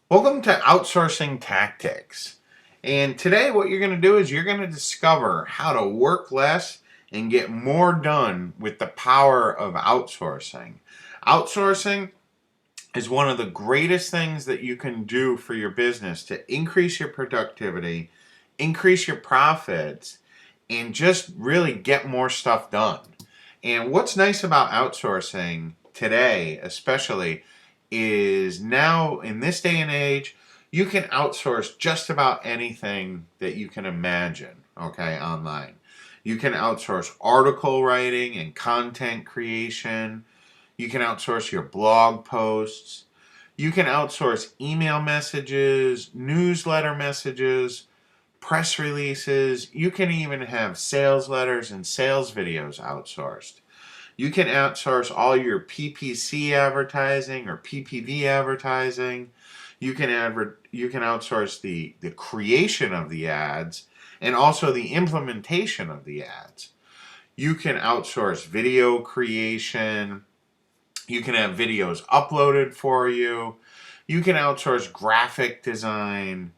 Welcome to Outsourcing Tactics. And today, what you're going to do is you're going to discover how to work less and get more done with the power of outsourcing. Outsourcing is one of the greatest things that you can do for your business to increase your productivity, increase your profits, and just really get more stuff done. And what's nice about outsourcing today, especially, is now in this day and age, you can outsource just about anything that you can imagine, okay, online. You can outsource article writing and content creation. You can outsource your blog posts. You can outsource email messages, newsletter messages, press releases. You can even have sales letters and sales videos outsourced. You can outsource all your PPC advertising or PPV advertising. You can outsource the creation of the ads and also the implementation of the ads. You can outsource video creation. You can have videos uploaded for you. You can outsource graphic design.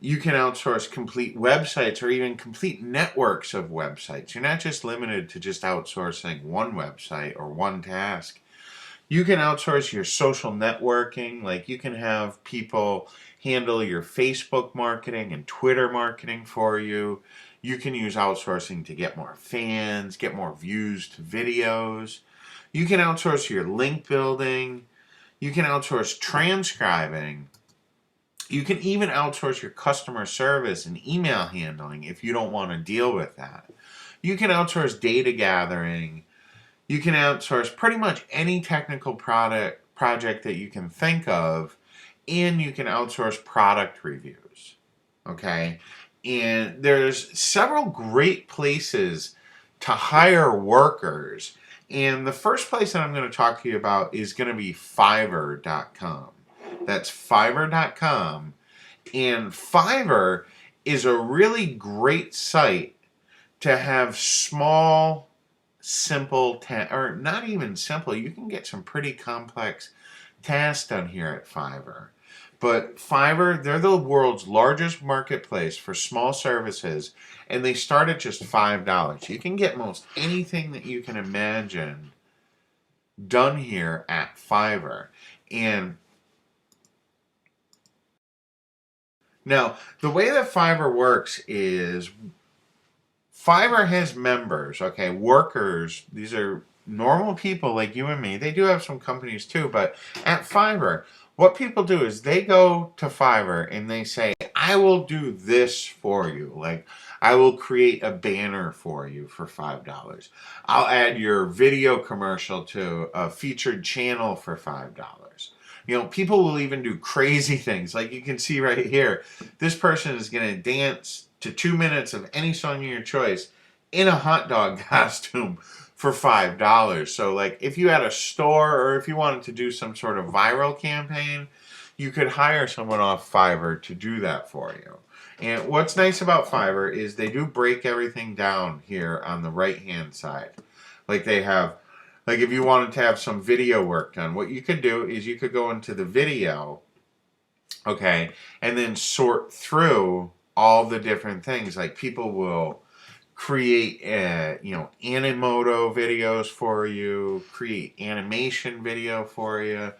You can outsource complete websites or even complete networks of websites. You're not just limited to just outsourcing one website or one task. You can outsource your social networking. Like you can have people handle your Facebook marketing and Twitter marketing for you. You can use outsourcing to get more fans, get more views to videos. You can outsource your link building. You can outsource transcribing. You can even outsource your customer service and email handling if you don't want to deal with that. You can outsource data gathering. You can outsource pretty much any technical project that you can think of, and you can outsource product reviews. Okay? And there's several great places to hire workers. And the first place that I'm going to talk to you about is going to be Fiverr.com. That's Fiverr.com. And Fiverr is a really great site to have small, simple, or not even simple. You can get some pretty complex tasks done here at Fiverr. But Fiverr, they're the world's largest marketplace for small services, and they start at just $5. You can get most anything that you can imagine done here at Fiverr. And now, the way that Fiverr works is Fiverr has members, okay, workers. These are normal people like you and me. They do have some companies too, but at Fiverr, what people do is they go to Fiverr and they say, I will do this for you. Like, I will create a banner for you for $5. I'll add your video commercial to a featured channel for $5. You know, people will even do crazy things. Like you can see right here, this person is going to dance to 2 minutes of any song of your choice in a hot dog costume for $5. So like if you had a store or if you wanted to do some sort of viral campaign, you could hire someone off Fiverr to do that for you. And what's nice about Fiverr is they do break everything down here on the right hand side. Like they have, like if you wanted to have some video work done, what you could do is you could go into the video, okay, and then sort through all the different things. Like people will create, Animoto videos for you, create animation video for you,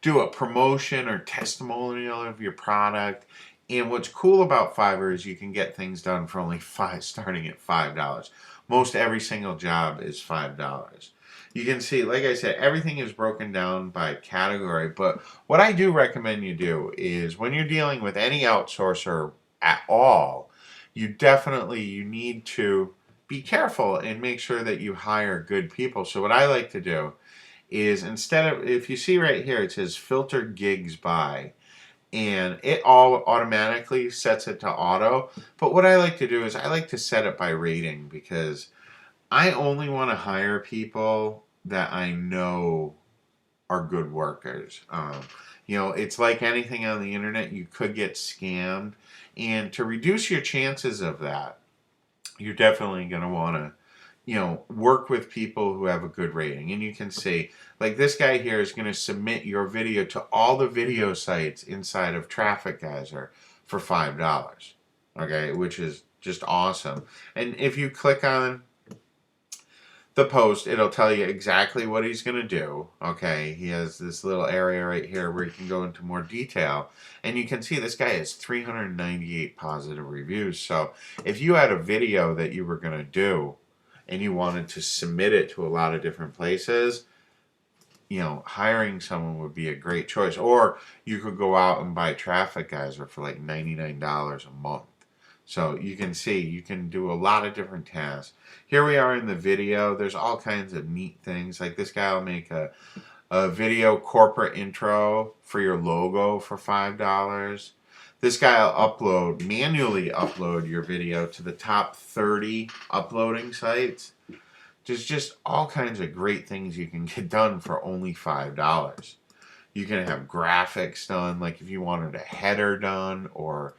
do a promotion or testimonial of your product. And what's cool about Fiverr is you can get things done for only starting at $5. Most every single job is $5. You can see, like I said, everything is broken down by category. But what I do recommend you do is when you're dealing with any outsourcer at all, you need to be careful and make sure that you hire good people. So what I like to do is instead of, if you see right here, it says filter gigs by, and it all automatically sets it to auto. But what I like to do is I like to set it by rating because I only want to hire people that I know are good workers. It's like anything on the internet, you could get scammed. And to reduce your chances of that, you're definitely going to want to work with people who have a good rating. And you can see, like this guy here is going to submit your video to all the video sites inside of Traffic Geyser for $5. Okay, which is just awesome. And if you click on the post, it'll tell you exactly what he's going to do. Okay, he has this little area right here where you can go into more detail. And you can see this guy has 398 positive reviews. So if you had a video that you were going to do and you wanted to submit it to a lot of different places, hiring someone would be a great choice. Or you could go out and buy Traffic Geyser for like $99 a month. So you can see, you can do a lot of different tasks. Here we are in the video. There's all kinds of neat things. Like this guy will make a video corporate intro for your logo for $5. This guy will manually upload your video to the top 30 uploading sites. There's just all kinds of great things you can get done for only $5. You can have graphics done, like if you wanted a header done, or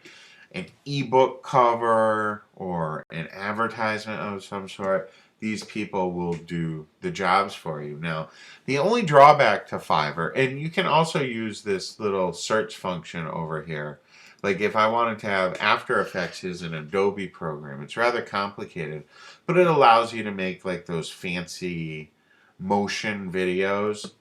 an ebook cover, or an advertisement of some sort. These people will do the jobs for you. Now, the only drawback to Fiverr, and you can also use this little search function over here. Like if I wanted to have After Effects is an Adobe program, it's rather complicated, but it allows you to make like those fancy motion videos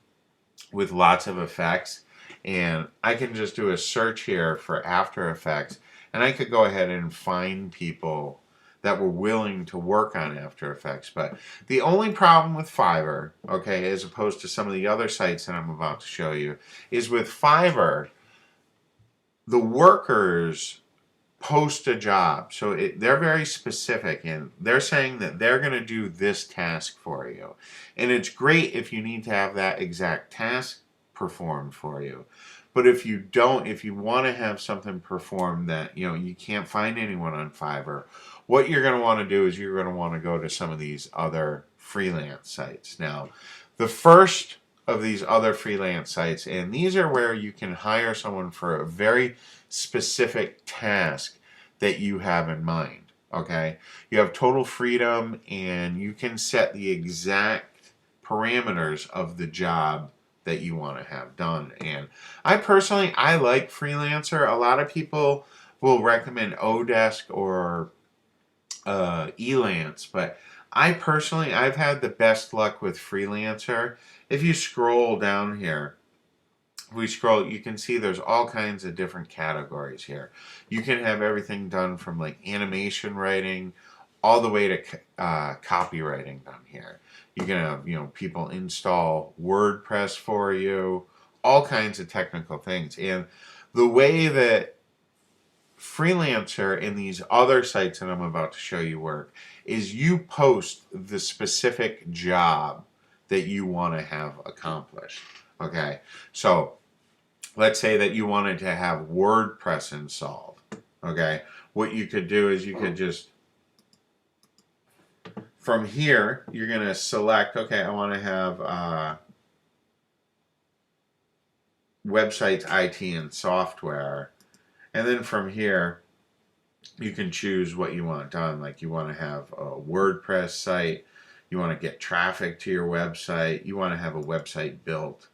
with lots of effects. And I can just do a search here for After Effects, and I could go ahead and find people that were willing to work on After Effects. But the only problem with Fiverr, okay, as opposed to some of the other sites that I'm about to show you, is with Fiverr, the workers post a job. So they're very specific, and they're saying that they're going to do this task for you. And it's great if you need to have that exact task performed for you. But if you don't, if you want to have something performed that you can't find anyone on Fiverr, what you're going to want to do is you're going to want to go to some of these other freelance sites. Now, the first of these other freelance sites, and these are where you can hire someone for a very specific task that you have in mind. Okay, you have total freedom, and you can set the exact parameters of the job that you want to have done. And I like Freelancer. A lot of people will recommend Odesk or Elance, but I've had the best luck with Freelancer. If you scroll down here, you can see there's all kinds of different categories here. You can have everything done from like animation writing all the way to copywriting done here. You can have, people install WordPress for you, all kinds of technical things. And the way that Freelancer and these other sites that I'm about to show you work is you post the specific job that you want to have accomplished. Okay, so let's say that you wanted to have WordPress installed. Okay, what you could do is you could just, from here, you're going to select, okay, I want to have websites, IT, and software. And then from here, you can choose what you want done. Like you want to have a WordPress site, you want to get traffic to your website, you want to have a website built.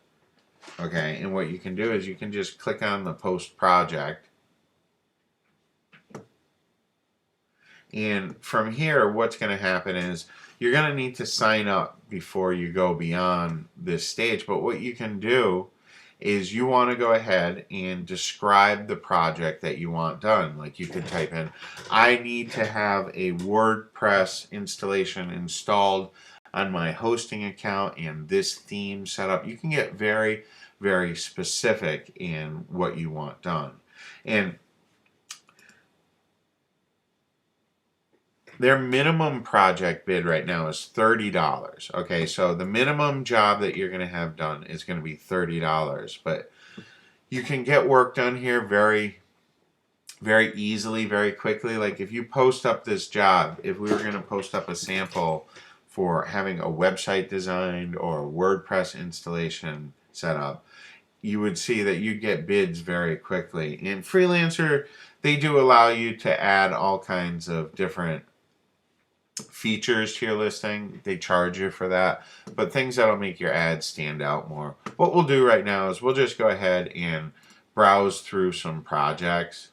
Okay, and what you can do is you can just click on the post project. And from here, what's going to happen is you're going to need to sign up before you go beyond this stage. But what you can do is you want to go ahead and describe the project that you want done. Like you could type in, I need to have a WordPress installation installed on my hosting account and this theme set up. You can get very, very specific in what you want done. And their minimum project bid right now is $30. Okay, so the minimum job that you're going to have done is going to be $30. But you can get work done here very, very easily, very quickly. Like if you post up this job, if we were going to post up a sample for having a website designed or a WordPress installation set up, you would see that you get bids very quickly. In Freelancer, they do allow you to add all kinds of different features to your listing. They charge you for that, but things that'll make your ad stand out more. What we'll do right now is we'll just go ahead and browse through some projects.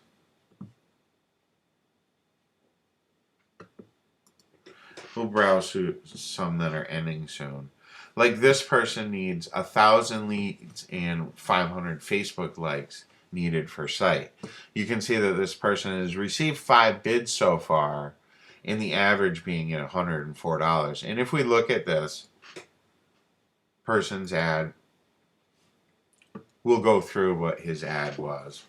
We'll browse through some that are ending soon. Like this person needs 1,000 leads and 500 Facebook likes needed for site. You can see that this person has received 5 bids so far, and the average being at $104. And if we look at this person's ad, we'll go through what his ad was.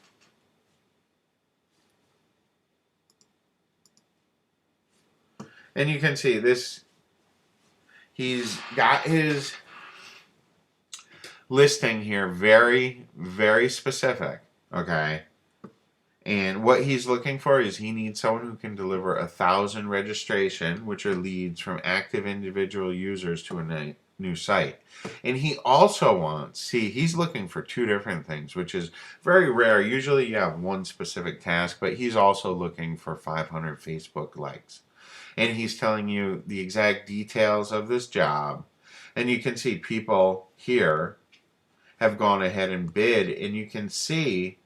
And you can see this, he's got his listing here very, very specific, okay? And what he's looking for is he needs someone who can deliver 1,000 registration, which are leads from active individual users to a new site. And he also wants, see, he's looking for 2 different things, which is very rare. Usually you have one specific task, but he's also looking for 500 Facebook likes. And he's telling you the exact details of this job. And you can see people here have gone ahead and bid, and you can see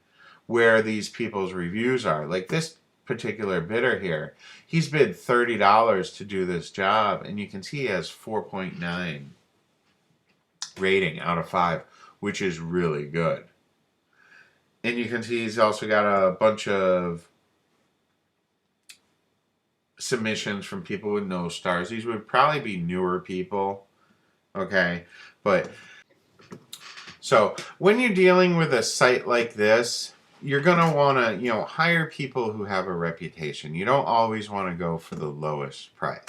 where these people's reviews are. Like this particular bidder here, he's bid $30 to do this job, and you can see he has 4.9 rating out of 5, which is really good. And you can see he's also got a bunch of submissions from people with no stars. These would probably be newer people, okay? But so when you're dealing with a site like this, you're going to want to, hire people who have a reputation. You don't always want to go for the lowest price.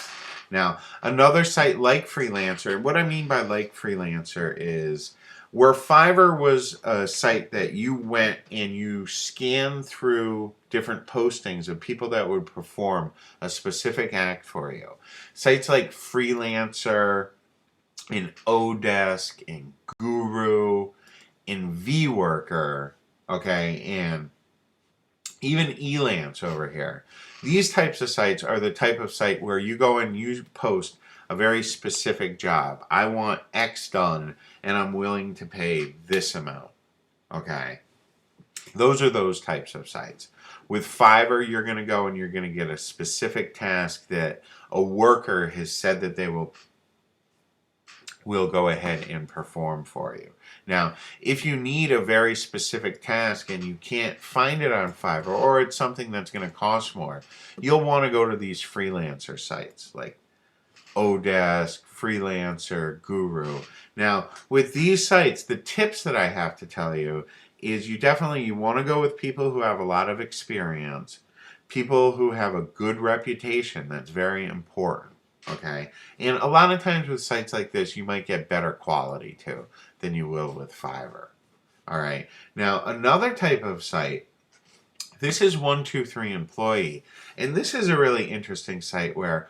Now, another site like Freelancer, what I mean by like Freelancer is where Fiverr was a site that you went and you scanned through different postings of people that would perform a specific act for you. Sites like Freelancer and Odesk and Guru and VWorker, okay, and even Elance over here. These types of sites are the type of site where you go and you post a very specific job. I want X done, and I'm willing to pay this amount, okay? Those are those types of sites. With Fiverr, you're going to go and you're going to get a specific task that a worker has said that they will go ahead and perform for you. Now, if you need a very specific task and you can't find it on Fiverr, or it's something that's going to cost more, you'll want to go to these freelancer sites like Odesk, Freelancer, Guru. Now, with these sites, the tips that I have to tell you is you want to go with people who have a lot of experience, people who have a good reputation. That's very important. Okay, and a lot of times with sites like this, you might get better quality too than you will with Fiverr. All right, now another type of site, this is 123 Employee, and this is a really interesting site where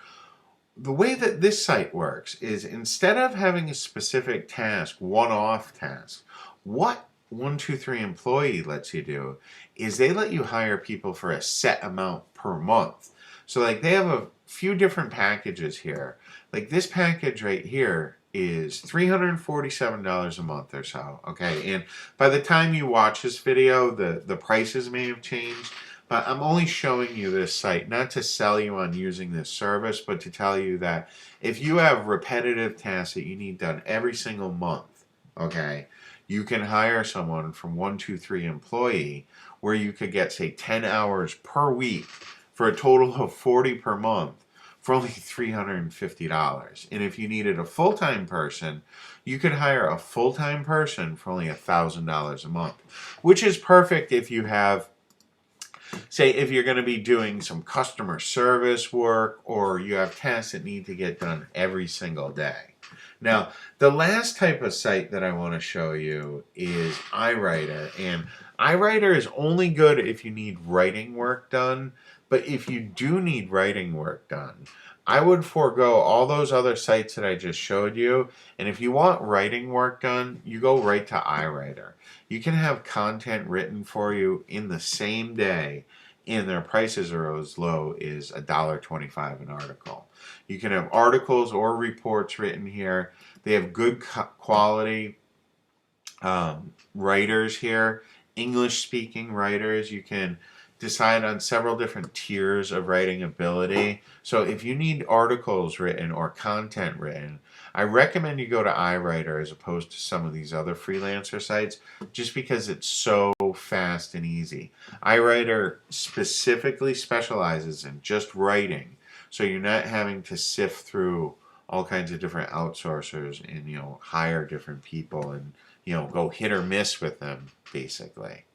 the way that this site works is instead of having a specific task, one-off task, what 123 Employee lets you do is they let you hire people for a set amount per month. So like they have a few different packages here. Like this package right here is $347 a month or so, okay? And by the time you watch this video, the prices may have changed, but I'm only showing you this site, not to sell you on using this service, but to tell you that if you have repetitive tasks that you need done every single month, okay, you can hire someone from 123 Employee where you could get, say, 10 hours per week for a total of 40 per month for only $350. And if you needed a full-time person, you could hire a full-time person for only $1,000 a month, which is perfect if you have, say, if you're going to be doing some customer service work or you have tasks that need to get done every single day. Now, the last type of site that I want to show you is iWriter. And iWriter is only good if you need writing work done. But if you do need writing work done, I would forego all those other sites that I just showed you. And if you want writing work done, you go right to iWriter. You can have content written for you in the same day and their prices are as low as $1.25 an article. You can have articles or reports written here. They have good quality writers here, English speaking writers. You can decide on several different tiers of writing ability. So if you need articles written or content written, I recommend you go to iWriter as opposed to some of these other freelancer sites, just because it's so fast and easy. iWriter specifically specializes in just writing, so you're not having to sift through all kinds of different outsourcers and hire different people and go hit or miss with them, basically.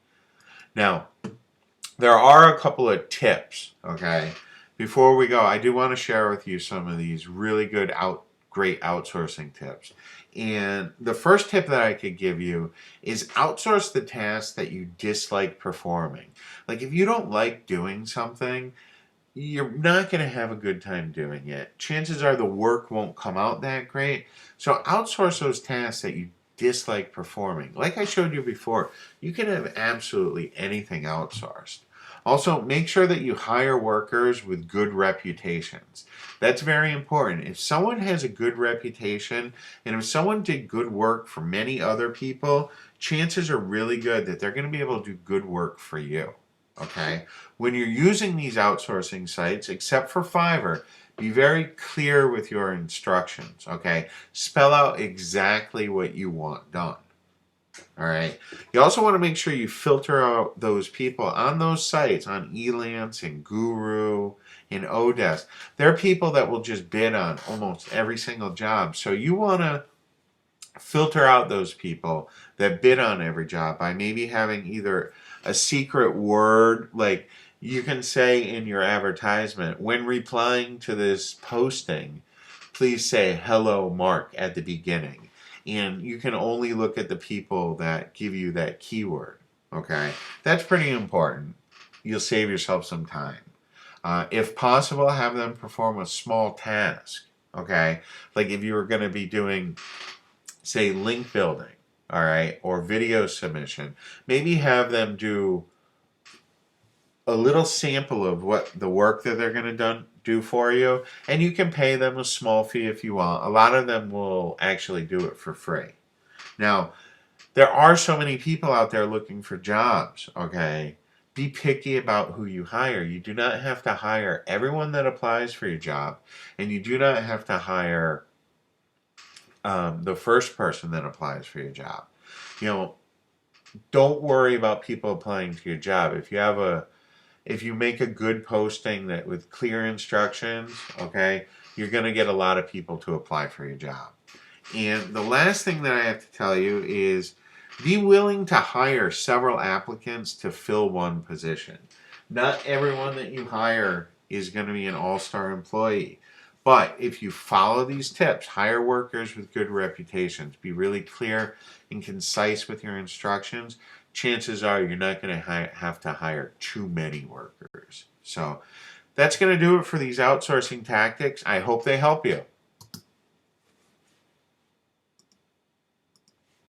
Now, there are a couple of tips, okay? Before we go, I do want to share with you some of these really great outsourcing tips. And the first tip that I could give you is outsource the tasks that you dislike performing. Like, if you don't like doing something, you're not going to have a good time doing it. Chances are the work won't come out that great. So outsource those tasks that you dislike performing. Like I showed you before, you can have absolutely anything outsourced. Also, make sure that you hire workers with good reputations. That's very important. If someone has a good reputation, and if someone did good work for many other people, chances are really good that they're going to be able to do good work for you. Okay? When you're using these outsourcing sites, except for Fiverr, be very clear with your instructions, okay? Spell out exactly what you want done, all right? You also want to make sure you filter out those people on those sites, on Elance and Guru and Odesk. They're people that will just bid on almost every single job. So you want to filter out those people that bid on every job by maybe having either a secret word, like you can say in your advertisement, when replying to this posting, please say hello Mark at the beginning. And you can only look at the people that give you that keyword, okay? That's pretty important. You'll save yourself some time. If possible, have them perform a small task, okay? Like if you were going to be doing, say, link building, all right, or video submission, maybe have them do a little sample of what the work that they're going to do for you, and you can pay them a small fee if you want. A lot of them will actually do it for free. Now, there are so many people out there looking for jobs, okay? Be picky about who you hire. You do not have to hire everyone that applies for your job, and you do not have to hire the first person that applies for your job. Don't worry about people applying to your job. If you make a good posting that with clear instructions, okay, you're going to get a lot of people to apply for your job. And the last thing that I have to tell you is be willing to hire several applicants to fill one position. Not everyone that you hire is going to be an all-star employee. But if you follow these tips, hire workers with good reputations, be really clear and concise with your instructions, chances are you're not going to have to hire too many workers. So that's going to do it for these outsourcing tactics. I hope they help you.